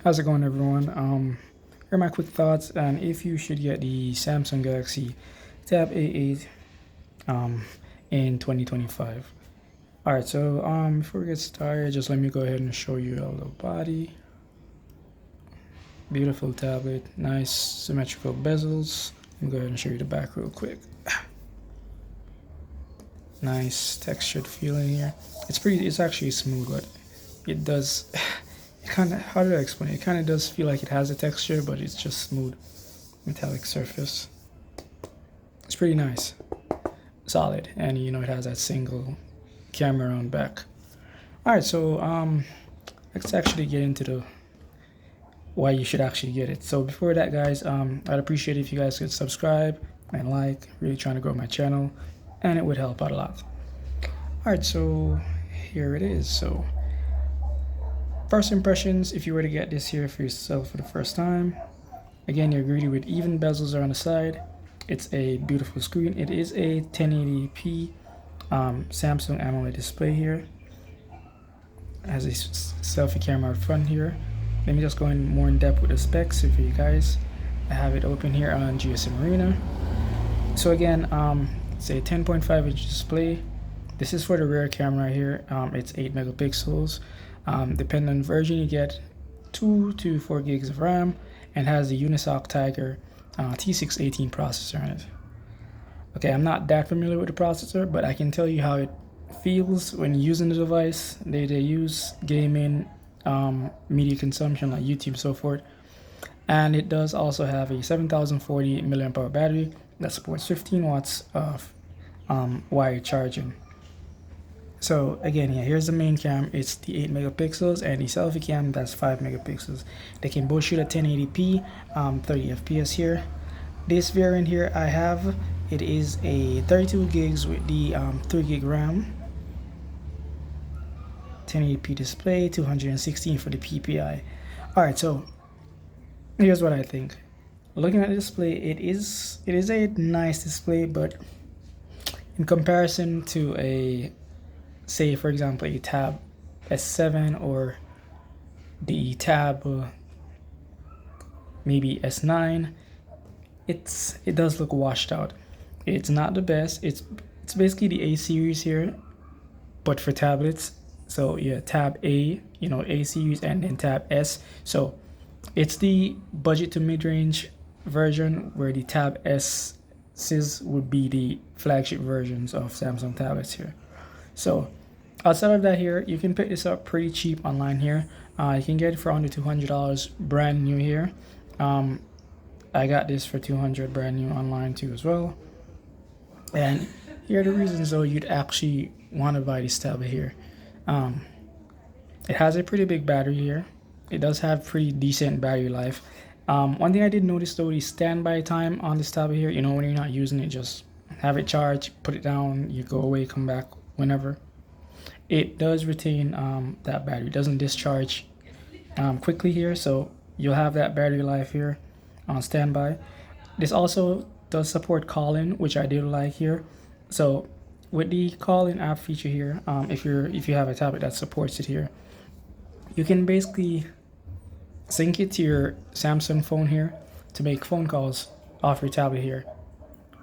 How's it going, everyone? Here are my quick thoughts on if you should get the Samsung Galaxy Tab A8 um, in 2025. All right, so before we get started, just let me go ahead and show you all the body. Beautiful tablet, nice symmetrical bezels. Let me go ahead and show you the back real quick. Nice textured feeling here. It's actually smooth, but it does. It kind of, how do I explain it? It kind of does feel like it has a texture, but it's just smooth metallic surface. It's pretty nice, solid, and it has that single camera on back. All right, so let's actually get into the why you should actually get it. So before that, guys, I'd appreciate if you guys could subscribe and like. Really trying to grow my channel, and it would help out a lot. All right, so here it is. So first impressions, if you were to get this here for yourself for the first time, again, you're greeted with even bezels are on the side. It's a beautiful screen. It is a 1080p Samsung AMOLED display here. It has a selfie camera up front here. Let me just go in more in depth with the specs for you guys. I have it open here on GSM Arena. So again, it's a 10.5-inch display. This is for the rear camera here. It's 8 megapixels. Depending on version, you get 2 to 4 gigs of RAM and has the Unisoc Tiger T618 processor on it. Okay, I'm not that familiar with the processor, but I can tell you how it feels when using the device. They use gaming, media consumption like YouTube, so forth. And it does also have a 7040 milliamp hour battery that supports 15 watts of wired charging. So again, yeah, here's the main cam. It's the 8 megapixels, and the selfie cam, that's 5 megapixels. They can both shoot at 1080p, 30 fps here. This variant here I have, it is a 32 gigs with the 3 gig RAM, 1080p display, 216 for the PPI. All right, so here's what I think. Looking at the display, it is a nice display, but in comparison to a, say for example, a Tab S7 or the Tab maybe S9, it does look washed out. It's not the best. It's basically the A series here, but for tablets. So yeah, Tab A, A series, and then Tab S. So it's the budget to mid-range version, where the Tab S's would be the flagship versions of Samsung tablets here. So outside of that here, you can pick this up pretty cheap online here. You can get it for under $200 brand new here. I got this for $200 brand new online too as well. And here are the reasons though you'd actually want to buy this tablet here. It has a pretty big battery here. It does have pretty decent battery life. One thing I did notice though, the standby time on this tablet here, when you're not using it, just have it charged, put it down, you go away, come back whenever. It does retain that battery. It doesn't discharge quickly here, so you'll have that battery life here on standby. This also does support call-in, which I do like here. So with the call-in app feature here, if you have a tablet that supports it here, you can basically sync it to your Samsung phone here to make phone calls off your tablet here.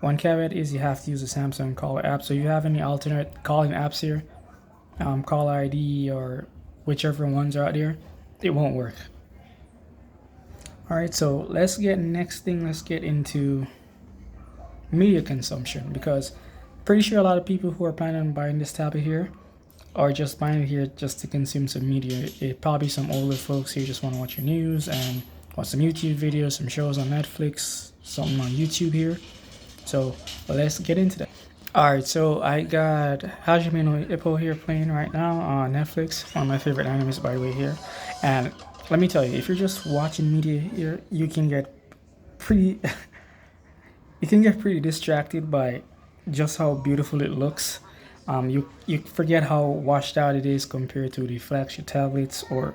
One caveat is you have to use the Samsung Caller app. So if you have any alternate calling apps here, Call ID or whichever ones are out there, it won't work. All right, so let's get into media consumption, because pretty sure a lot of people who are planning on buying this tablet here are just buying it here just to consume some media. It probably some older folks here just want to watch your news and watch some YouTube videos, some shows on Netflix, something on YouTube here. So let's get into that. All right, so I got Hajime no Ippo here playing right now on Netflix, one of my favorite animes by the way here. And let me tell you, if you're just watching media here, you can get pretty distracted by just how beautiful it looks. You forget how washed out it is compared to the flagship tablets or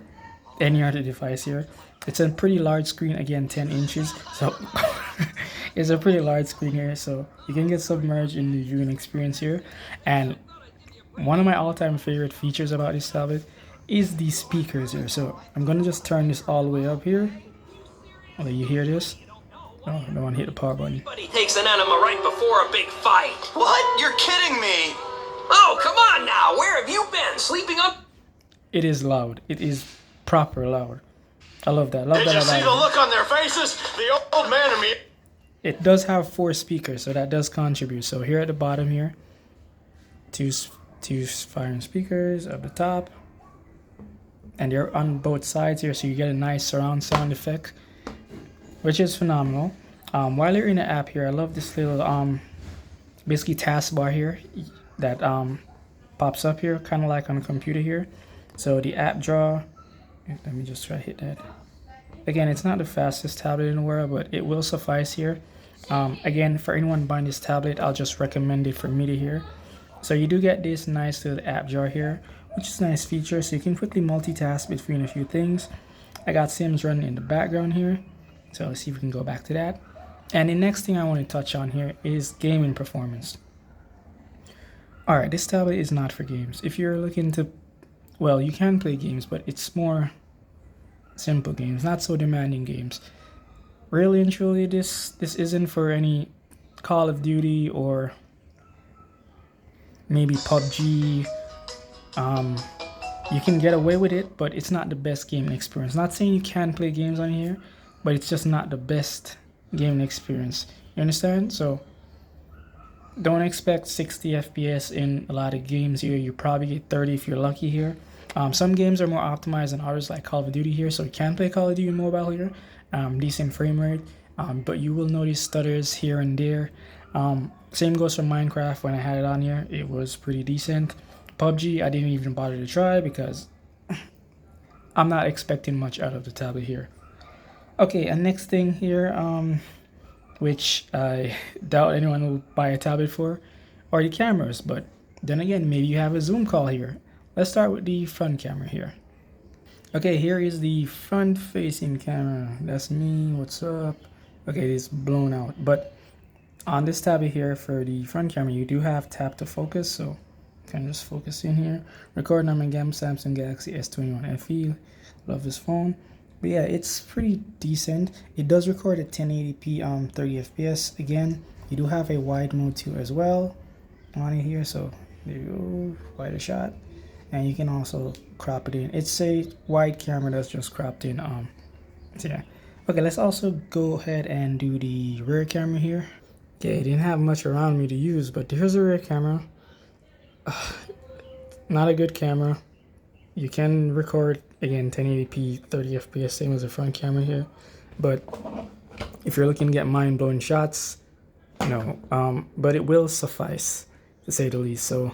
any other device here. It's a pretty large screen, again 10 inches, so it's a pretty large screen here, so you can get submerged in the viewing experience here. And one of my all-time favorite features about this tablet is the speakers here. So I'm gonna just turn this all the way up here. Oh, you hear this? Oh, I don't want to hit the power button. Everybody takes an enema right before a big fight. What? You're kidding me! Oh, come on now. Where have you been? Sleeping on... It is loud. It is proper loud. I love that. Did you see the look on their faces? The old man and me. It does have 4 speakers, so that does contribute. So here at the bottom here, two firing speakers up the top, and they're on both sides here, so you get a nice surround sound effect, which is phenomenal. While you're in the app here, I love this little basically taskbar here that pops up here, kind of like on a computer here. So the app draw, let me just try to hit that. Again, it's not the fastest tablet in the world, but it will suffice here. Again, for anyone buying this tablet, I'll just recommend it for media here. So you do get this nice little app drawer here, which is a nice feature, so you can quickly multitask between a few things. I got Sims running in the background here, so let's see if we can go back to that. And the next thing I want to touch on here is gaming performance. Alright, this tablet is not for games. If you're looking to, well, you can play games, but it's more simple games, not so demanding games. Really and truly, this isn't for any Call of Duty or maybe PUBG. You can get away with it, but it's not the best gaming experience. Not saying you can play games on here, but it's just not the best gaming experience. You understand? So don't expect 60 FPS in a lot of games here. You probably get 30 if you're lucky here. Some games are more optimized than others, like Call of Duty here, so you can play Call of Duty mobile here. Decent frame rate, but you will notice stutters here and there. Same goes for Minecraft. When I had it on here, it was pretty decent. PUBG, I didn't even bother to try because I'm not expecting much out of the tablet here. Okay, and next thing here, which I doubt anyone will buy a tablet for, are the cameras. But then again, maybe you have a Zoom call here. Let's start with the front camera here. Okay, here is the front-facing camera. That's me. What's up? Okay, it's blown out. But on this tablet here for the front camera, you do have tap to focus, so you can just focus in here. Recording on my Samsung Galaxy S21 FE. Love this phone. But yeah, it's pretty decent. It does record at 1080p 30 FPS. Again, you do have a wide mode too as well on it here, so there you go, wider shot. And you can also crop it in. It's a wide camera that's just cropped in. So yeah. Okay, let's also go ahead and do the rear camera here. Okay, I didn't have much around me to use, but here's the rear camera. Not a good camera. You can record, again, 1080p 30 FPS, same as the front camera here. But if you're looking to get mind-blowing shots, no. But it will suffice, to say the least. So,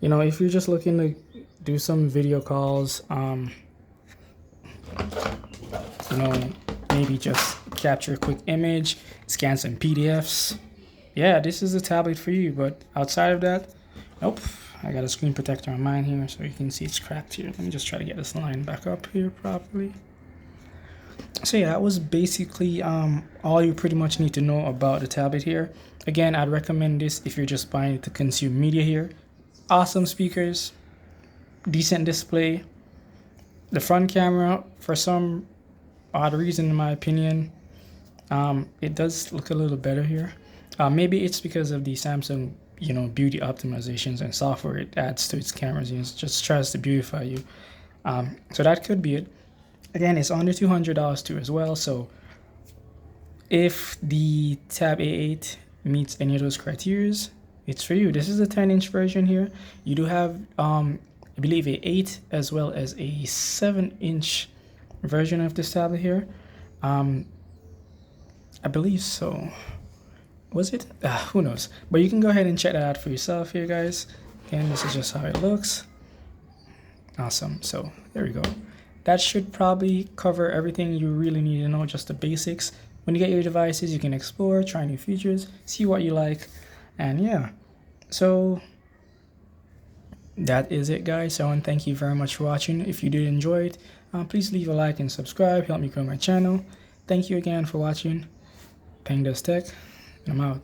you know, if you're just looking to do some video calls, you know, maybe just capture a quick image, scan some PDFs, yeah, this is a tablet for you. But outside of that, nope. I got a screen protector on mine here, so you can see it's cracked here. Let me just try to get this line back up here properly. So yeah, that was basically all you pretty much need to know about the tablet here. Again, I'd recommend this if you're just buying it to consume media here. Awesome speakers, decent display. The front camera, for some odd reason in my opinion, it does look a little better here. Maybe it's because of the Samsung, you know, beauty optimizations and software it adds to its cameras. You know, it just tries to beautify you. So that could be it. Again, it's under $200 too as well. So if the Tab A8 meets any of those criteria, it's for you. This is a 10-inch version here. You do have, I believe, a 8 as well as a 7-inch version of this tablet here. I believe so. Was it? Who knows? But you can go ahead and check that out for yourself here, guys. Again, this is just how it looks. Awesome. So there we go. That should probably cover everything you really need to know, just the basics. When you get your devices, you can explore, try new features, see what you like, and yeah. So that is it, guys. So, and thank you very much for watching. If you did enjoy it, please leave a like and subscribe. Help me grow my channel. Thank you again for watching. Peng Does Tech. I'm out.